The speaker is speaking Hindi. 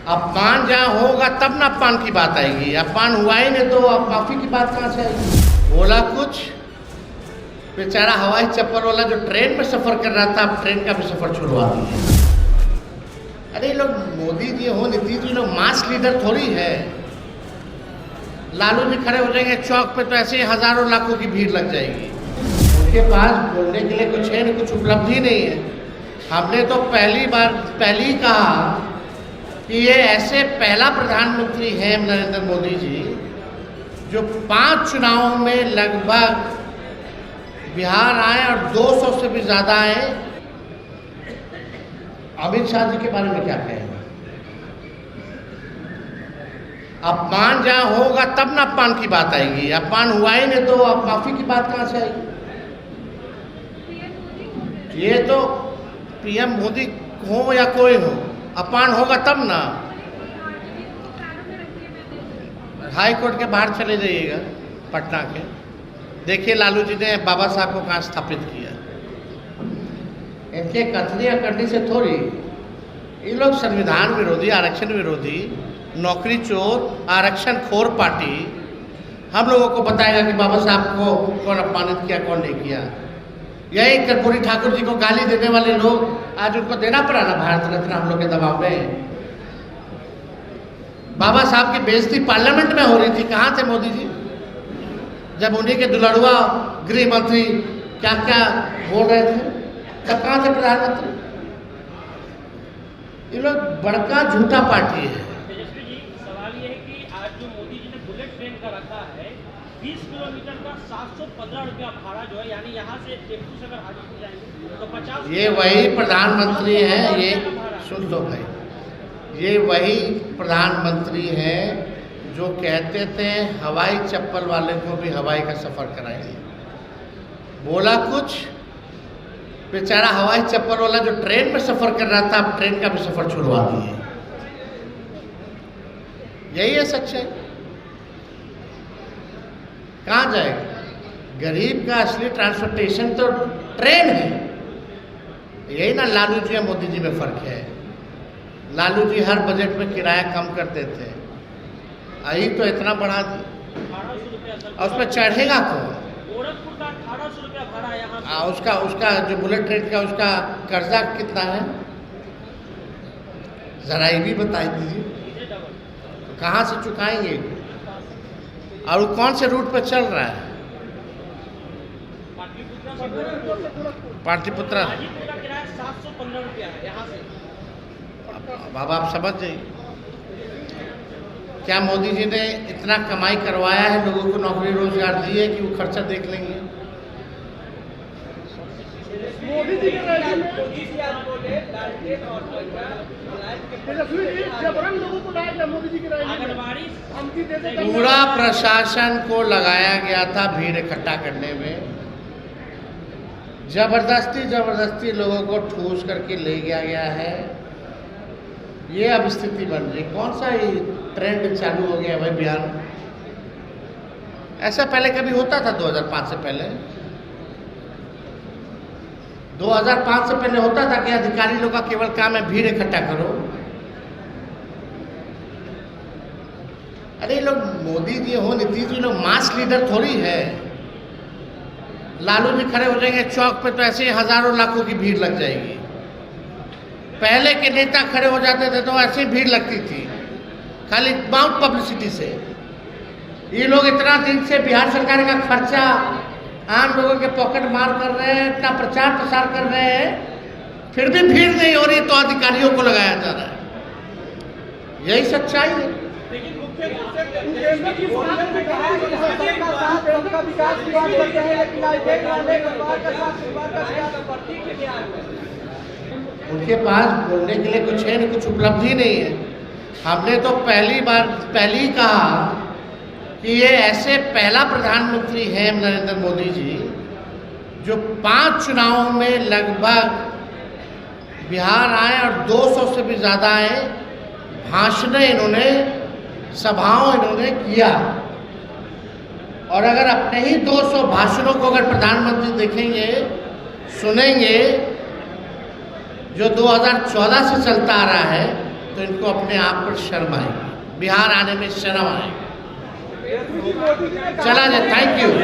अपमान जहाँ होगा तब ना अपमान की बात आएगी। अपमान हुआ ही नहीं तो अब माफी की बात कहाँ से आएगी। बोला कुछ, बेचारा हवाई चप्पल वाला जो ट्रेन में सफर कर रहा था अब ट्रेन का भी सफर छुड़वा दिया। अरे ये लोग मोदी जी हो, नीतीश जी लोग मास लीडर थोड़ी है। लालू जी खड़े हो जाएंगे चौक पे तो ऐसे ही हजारों लाखों की भीड़ लग जाएगी। उनके पास बोलने के लिए कुछ है नहीं, कुछ उपलब्धि नहीं है। हमने तो पहली ही कहा कि ये ऐसे पहला प्रधानमंत्री हैं नरेंद्र मोदी जी जो 5 चुनावों में लगभग बिहार आए और 200 से भी ज़्यादा आए। अमित शाह जी के बारे में क्या कहेंगे। अपमान जहाँ होगा तब ना अपमान की बात आएगी। अपमान हुआ ही नहीं तो अब माफी की बात कहाँ से आएगी। ये तो पीएम मोदी हो या कोई हो, अपमान होगा तब ना। हाई कोर्ट के बाहर चले जाइएगा पटना के, देखिए लालू जी ने बाबा साहब को कहाँ स्थापित किया। इनके कथनियाँ करने से थोड़ी, ये लोग संविधान विरोधी, आरक्षण विरोधी, नौकरी चोर, आरक्षण खोर पार्टी हम लोगों को बताएगा कि बाबा साहब को कौन अपमानित किया कौन नहीं किया। यही कर्पूरी ठाकुर जी को गाली देने वाले लोग आज उनको देना पड़ा ना भारत रत्न हम लोग के दबाव में। बाबा साहब की बेइज्जती पार्लियामेंट में हो रही थी, कहाँ थे मोदी जी जब उन्हीं के दुलड़ुआ गृह मंत्री क्या क्या बोल रहे थे, तब कहाँ थे प्रधानमंत्री। ये लोग बड़का झूठा पार्टी है। तेजस्वी जी, सवाल ये है कि आज जो मोदी जी ने बुलेट ट्रेन का रखा है 20 किलोमीटर का 715 रुपया भाड़ा जो है, यानी यहाँ से टेम्पू से अगर हाजीपुर जाएंगे तो 50। ये वही प्रधानमंत्री हैं, ये सुन लो भाई, ये वही प्रधानमंत्री हैं जो कहते थे हवाई चप्पल वाले को भी हवाई का सफ़र कराएंगे। बोला कुछ, बेचारा हवाई चप्पल वाला जो ट्रेन में सफ़र कर रहा था अब ट्रेन का भी सफ़र छुड़वा दिए। यही है सच्चाई। कहाँ जाएगा गरीब का असली ट्रांसपोर्टेशन तो ट्रेन है। यही ना लालू जी और मोदी जी में फ़र्क है। लालू जी हर बजट में किराया कम करते थे, अभी तो इतना बढ़ा दी 1800 रुपया और उस पर चढ़ेगा कौन। गोरखपुर का 1800 रुपया भाड़ा यहाँ उसका जो बुलेट ट्रेन का उसका कर्जा कितना है जरा ये भी बता दीजिए। तो कहाँ से चुकाएंगे और वो कौन से रूट पर चल रहा है। पाटलिपुत्रा हाजीपुर का किराया 715 रुपया है यहाँ से। बाबा आप समझ जाइए, क्या मोदी जी ने इतना कमाई करवाया है, लोगों को नौकरी रोजगार दिए कि वो खर्चा देख लेंगे। मोदी जी के पूरा प्रशासन को लगाया गया था भीड़ इकट्ठा करने में। जबरदस्ती लोगों को ठूस करके ले गया है। ये अब स्थिति बन रही। कौन सा ये ट्रेंड चालू हो गया भाई बिहार में। ऐसा पहले कभी होता था 2005 से पहले। 2005 से पहले होता था कि अधिकारी लोग का केवल काम है भीड़ इकट्ठा करो। अरे लोग मोदी जी हो, नीतीश जी लोग मास लीडर थोड़ी है। लालू जी खड़े हो जाएंगे चौक पे तो ऐसे ही हजारों लाखों की भीड़ लग जाएगी। पहले के नेता खड़े हो जाते थे तो ऐसी भीड़ लगती थी खाली माउथ पब्लिसिटी से। ये लोग इतना दिन से बिहार सरकार का खर्चा आम लोगों के पॉकेट मार कर रहे हैं, इतना प्रचार प्रसार कर रहे हैं, फिर भी भीड़ नहीं हो रही तो अधिकारियों को लगाया जा रहा है। यही सच्चाई है। उनके पास बोलने के लिए कुछ है नहीं, कुछ उपलब्धि नहीं है। हमने तो पहली ही कहा कि ये ऐसे पहला प्रधानमंत्री हैं नरेंद्र मोदी जी जो 5 चुनावों में लगभग बिहार आए और 200 से भी ज़्यादा आए। भाषण इन्होंने, सभाओं इन्होंने किया। और अगर अपने ही 200 भाषणों को अगर प्रधानमंत्री देखेंगे, सुनेंगे, जो 2014 से चलता आ रहा है, तो इनको अपने आप पर शर्म आएगी, बिहार आने में शर्म आएगी। मोदी जी ने कहा- चला जाए, थैंक यू।